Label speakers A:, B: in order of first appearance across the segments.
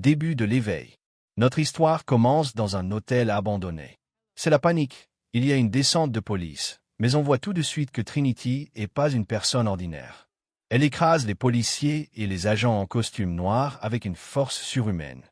A: début de l'éveil. Notre histoire commence dans un hôtel abandonné. C'est la panique. Il y a une descente de police, mais on voit tout de suite que Trinity n'est pas une personne ordinaire. Elle écrase les policiers et les agents en costume noir avec une force surhumaine.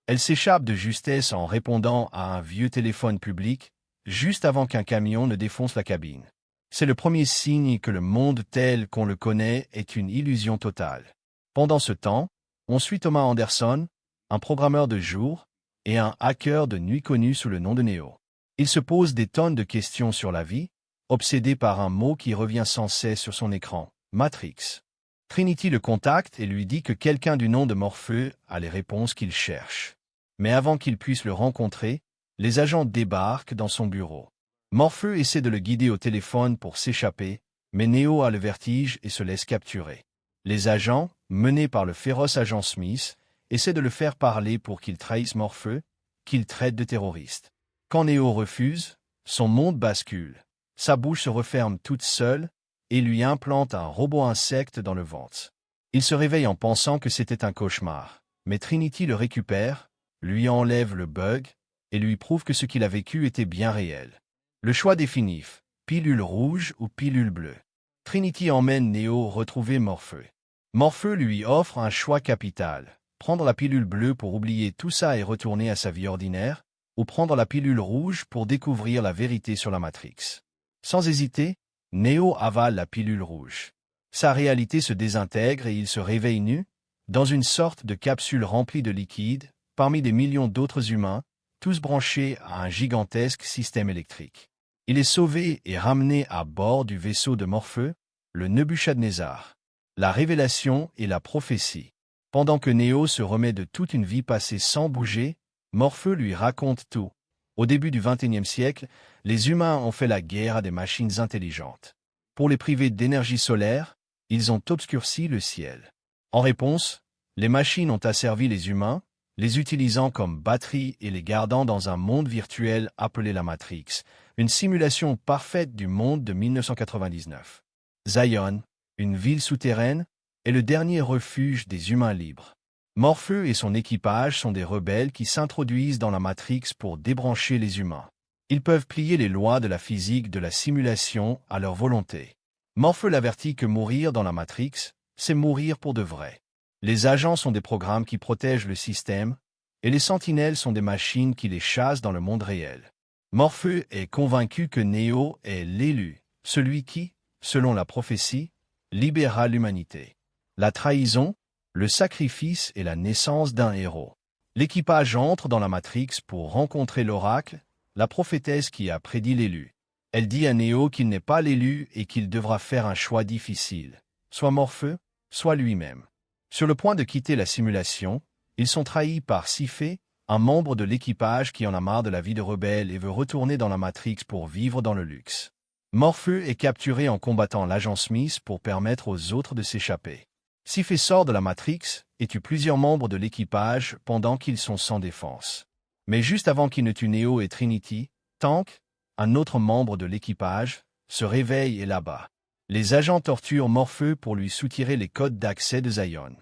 A: Elle s'échappe de justesse en répondant à un vieux téléphone public, juste avant qu'un camion ne défonce la cabine. C'est le premier signe que le monde tel qu'on le connaît est une illusion totale. Pendant ce temps, on suit Thomas Anderson, un programmeur de jour, et un hacker de nuit connu sous le nom de Neo. Il se pose des tonnes de questions sur la vie, obsédé par un mot qui revient sans cesse sur son écran, Matrix. Trinity le contacte et lui dit que quelqu'un du nom de Morpheus a les réponses qu'il cherche. Mais avant qu'il puisse le rencontrer, les agents débarquent dans son bureau. Morpheus essaie de le guider au téléphone pour s'échapper, mais Neo a le vertige et se laisse capturer. Les agents, menés par le féroce agent Smith, essaient de le faire parler pour qu'il trahisse Morpheus, qu'il traite de terroriste. Quand Neo refuse, son monde bascule. Sa bouche se referme toute seule et lui implante un robot insecte dans le ventre. Il se réveille en pensant que c'était un cauchemar, mais Trinity le récupère, lui enlève le bug et lui prouve que ce qu'il a vécu était bien réel. Le choix définitif, pilule rouge ou pilule bleue. Trinity emmène Neo retrouver Morpheus. Morpheus lui offre un choix capital. Prendre la pilule bleue pour oublier tout ça et retourner à sa vie ordinaire, ou prendre la pilule rouge pour découvrir la vérité sur la Matrix. Sans hésiter, Neo avale la pilule rouge. Sa réalité se désintègre et il se réveille nu, dans une sorte de capsule remplie de liquide, parmi des millions d'autres humains, tous branchés à un gigantesque système électrique. Il est sauvé et ramené à bord du vaisseau de Morpheus, le Nebuchadnezzar. La révélation et la prophétie. Pendant que Neo se remet de toute une vie passée sans bouger, Morpheus lui raconte tout. Au début du XXIe siècle, les humains ont fait la guerre à des machines intelligentes. Pour les priver d'énergie solaire, ils ont obscurci le ciel. En réponse, les machines ont asservi les humains, les utilisant comme batterie et les gardant dans un monde virtuel appelé la Matrix, une simulation parfaite du monde de 1999. Zion, une ville souterraine, est le dernier refuge des humains libres. Morpheus et son équipage sont des rebelles qui s'introduisent dans la Matrix pour débrancher les humains. Ils peuvent plier les lois de la physique de la simulation à leur volonté. Morpheus l'avertit que mourir dans la Matrix, c'est mourir pour de vrai. Les agents sont des programmes qui protègent le système, et les sentinelles sont des machines qui les chassent dans le monde réel. Morpheus est convaincu que Neo est l'élu, celui qui, selon la prophétie, libérera l'humanité. La trahison, le sacrifice et la naissance d'un héros. L'équipage entre dans la Matrix pour rencontrer l'oracle, la prophétesse qui a prédit l'élu. Elle dit à Neo qu'il n'est pas l'élu et qu'il devra faire un choix difficile, soit Morpheus, soit lui-même. Sur le point de quitter la simulation, ils sont trahis par Sifé, un membre de l'équipage qui en a marre de la vie de rebelle et veut retourner dans la Matrix pour vivre dans le luxe. Morpheus est capturé en combattant l'agent Smith pour permettre aux autres de s'échapper. Sifé sort de la Matrix et tue plusieurs membres de l'équipage pendant qu'ils sont sans défense. Mais juste avant qu'il ne tue Neo et Trinity, Tank, un autre membre de l'équipage, se réveille et l'abat. Les agents torturent Morpheus pour lui soutirer les codes d'accès de Zion.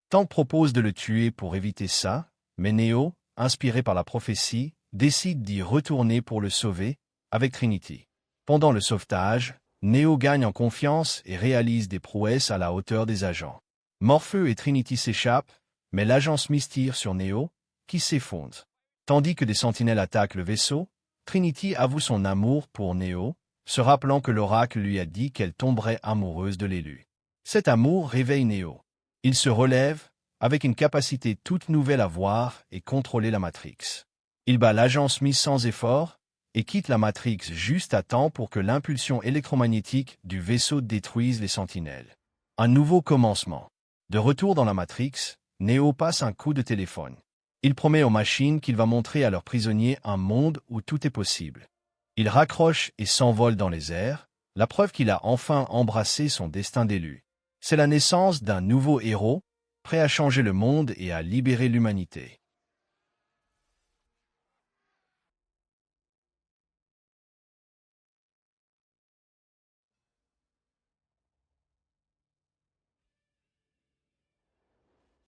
A: Tank propose de le tuer pour éviter ça, mais Neo, inspiré par la prophétie, décide d'y retourner pour le sauver, avec Trinity. Pendant le sauvetage, Neo gagne en confiance et réalise des prouesses à la hauteur des agents. Morpheus et Trinity s'échappent, mais l'agent Smith tire sur Neo, qui s'effondre. Tandis que des sentinelles attaquent le vaisseau, Trinity avoue son amour pour Neo, se rappelant que l'oracle lui a dit qu'elle tomberait amoureuse de l'élu. Cet amour réveille Neo. Il se relève, avec une capacité toute nouvelle à voir et contrôler la Matrix. Il bat l'agent Smith sans effort, et quitte la Matrix juste à temps pour que l'impulsion électromagnétique du vaisseau détruise les sentinelles. Un nouveau commencement. De retour dans la Matrix, Neo passe un coup de téléphone. Il promet aux machines qu'il va montrer à leurs prisonniers un monde où tout est possible. Il raccroche et s'envole dans les airs, la preuve qu'il a enfin embrassé son destin d'élu. C'est la naissance d'un nouveau héros, prêt à changer le monde et à libérer l'humanité.